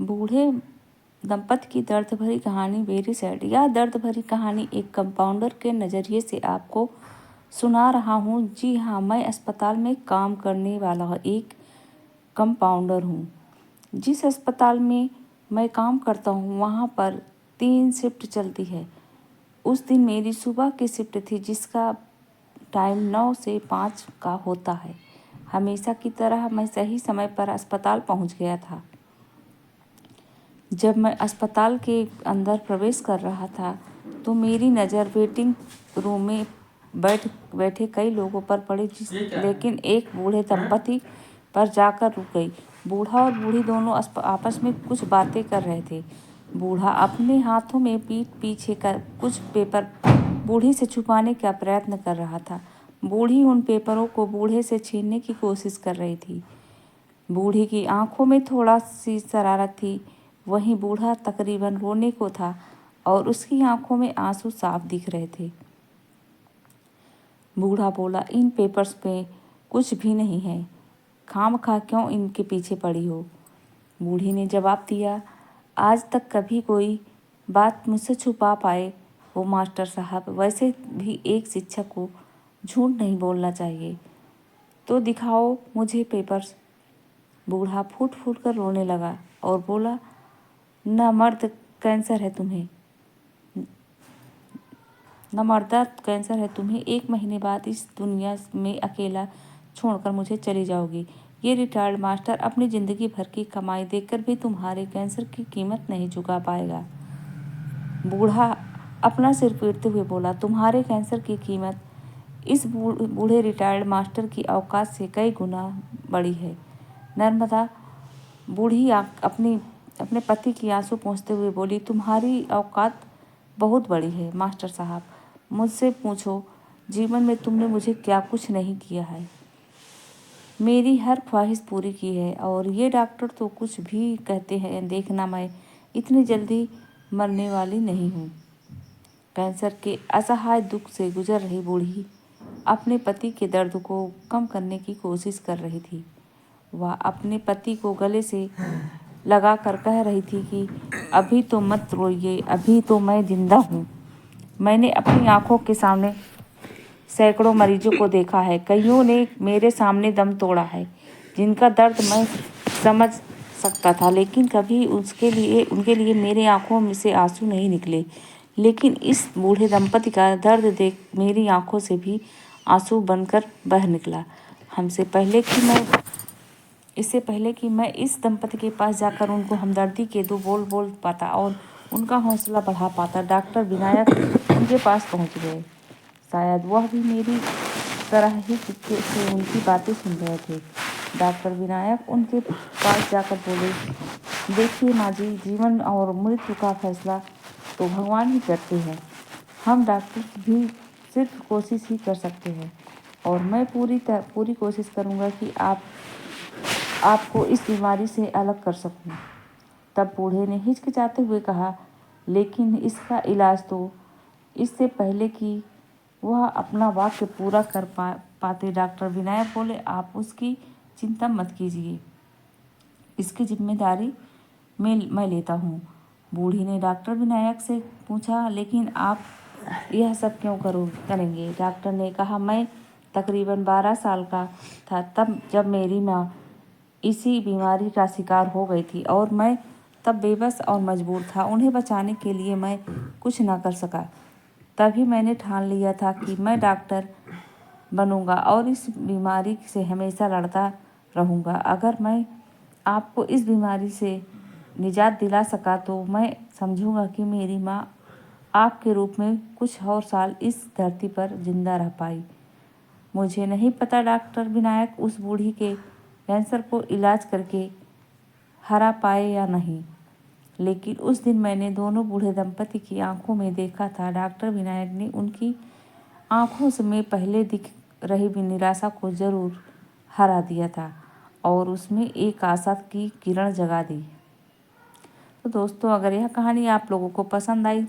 बूढ़े दंपति की दर्द भरी कहानी वेरी सैड। यह दर्द भरी कहानी एक कंपाउंडर के नज़रिए से आपको सुना रहा हूँ। जी हाँ, मैं अस्पताल में काम करने वाला एक कंपाउंडर हूँ। जिस अस्पताल में मैं काम करता हूँ वहाँ पर 3 शिफ्ट चलती है। उस दिन मेरी सुबह की शिफ्ट थी जिसका टाइम 9 से 5 का होता है। हमेशा की तरह मैं सही समय पर अस्पताल पहुँच गया था। जब मैं अस्पताल के अंदर प्रवेश कर रहा था तो मेरी नज़र वेटिंग रूम में बैठे कई लोगों पर पड़ी, लेकिन एक बूढ़े दंपति पर जाकर रुक गई। बूढ़ा और बूढ़ी दोनों आपस में कुछ बातें कर रहे थे। बूढ़ा अपने हाथों में पीठ पीछे कर कुछ पेपर बूढ़ी से छुपाने का प्रयत्न कर रहा था। बूढ़ी उन पेपरों को बूढ़े से छीनने की कोशिश कर रही थी। बूढ़ी की आंखों में थोड़ा सी शरारत थी। वहीं बूढ़ा तकरीबन रोने को था और उसकी आंखों में आंसू साफ दिख रहे थे। बूढ़ा बोला, इन पेपर्स में कुछ भी नहीं है, खामखा क्यों इनके पीछे पड़ी हो। बूढ़ी ने जवाब दिया, आज तक कभी कोई बात मुझसे छुपा पाए हो मास्टर साहब। वैसे भी एक शिक्षक को झूठ नहीं बोलना चाहिए। तो दिखाओ मुझे पेपर्स। बूढ़ा फूट फूट कर रोने लगा और बोला, न मर्द कैंसर है तुम्हें, न मर्दा कैंसर है तुम्हें। 1 महीने बाद इस दुनिया में अकेला छोड़कर मुझे चली जाओगी। ये रिटायर्ड मास्टर अपनी ज़िंदगी भर की कमाई देखकर भी तुम्हारे कैंसर की कीमत नहीं चुका पाएगा। बूढ़ा अपना सिर पीटते हुए बोला, तुम्हारे कैंसर की कीमत इस बूढ़े रिटायर्ड मास्टर की औकात से कई गुना बड़ी है। नर्मदा बूढ़ी अपने पति की आंसू पोंछते हुए बोली, तुम्हारी औकात बहुत बड़ी है मास्टर साहब। मुझसे पूछो, जीवन में तुमने मुझे क्या कुछ नहीं किया है। मेरी हर ख्वाहिश पूरी की है। और ये डॉक्टर तो कुछ भी कहते हैं, देखना मैं इतनी जल्दी मरने वाली नहीं हूँ। कैंसर के असहाय दुख से गुजर रही बूढ़ी अपने पति के दर्द को कम करने की कोशिश कर रही थी। वह अपने पति को गले से लगा कर कह रही थी कि अभी तो मत रोइए, अभी तो मैं जिंदा हूँ। मैंने अपनी आंखों के सामने सैकड़ों मरीजों को देखा है। कईयों ने मेरे सामने दम तोड़ा है, जिनका दर्द मैं समझ सकता था, लेकिन कभी उनके लिए मेरी आंखों में से आंसू नहीं निकले। लेकिन इस बूढ़े दंपति का दर्द देख मेरी आंखों से भी आंसू बनकर बह निकला। इससे पहले कि मैं इस दंपति के पास जाकर उनको हमदर्दी के 2 बोल पाता और उनका हौसला बढ़ा पाता, डॉक्टर विनायक उनके पास पहुंच गए। शायद वह भी मेरी तरह ही चुपके से उनकी बातें सुन रहे थे। डॉक्टर विनायक उनके पास जाकर बोले, देखिए माँ जी, जीवन और मृत्यु का फैसला तो भगवान ही करते हैं। हम डॉक्टर भी सिर्फ कोशिश ही कर सकते हैं और मैं पूरी कोशिश करूँगा कि आपको इस बीमारी से अलग कर सकूं। तब बूढ़े ने हिचकिचाते हुए कहा, लेकिन इसका इलाज तो। इससे पहले कि वह अपना वाक्य पूरा कर पाते डॉक्टर विनायक बोले, आप उसकी चिंता मत कीजिए, इसकी जिम्मेदारी मैं लेता हूँ। बूढ़ी ने डॉक्टर विनायक से पूछा, लेकिन आप यह सब क्यों करेंगे। डॉक्टर ने कहा, मैं तकरीबन 12 साल का था तब जब मेरी माँ इसी बीमारी का शिकार हो गई थी और मैं तब बेबस और मजबूर था। उन्हें बचाने के लिए मैं कुछ ना कर सका। तभी मैंने ठान लिया था कि मैं डॉक्टर बनूंगा और इस बीमारी से हमेशा लड़ता रहूंगा। अगर मैं आपको इस बीमारी से निजात दिला सका तो मैं समझूंगा कि मेरी माँ आपके रूप में कुछ और साल इस धरती पर जिंदा रह पाई। मुझे नहीं पता डॉक्टर विनायक उस बूढ़ी के कैंसर को इलाज करके हरा पाए या नहीं, लेकिन उस दिन मैंने दोनों बूढ़े दंपति की आंखों में देखा था। डॉक्टर विनायक ने उनकी आंखों से में पहले दिख रही निराशा को जरूर हरा दिया था और उसमें एक आशा की किरण जगा दी। तो दोस्तों, अगर यह कहानी आप लोगों को पसंद आई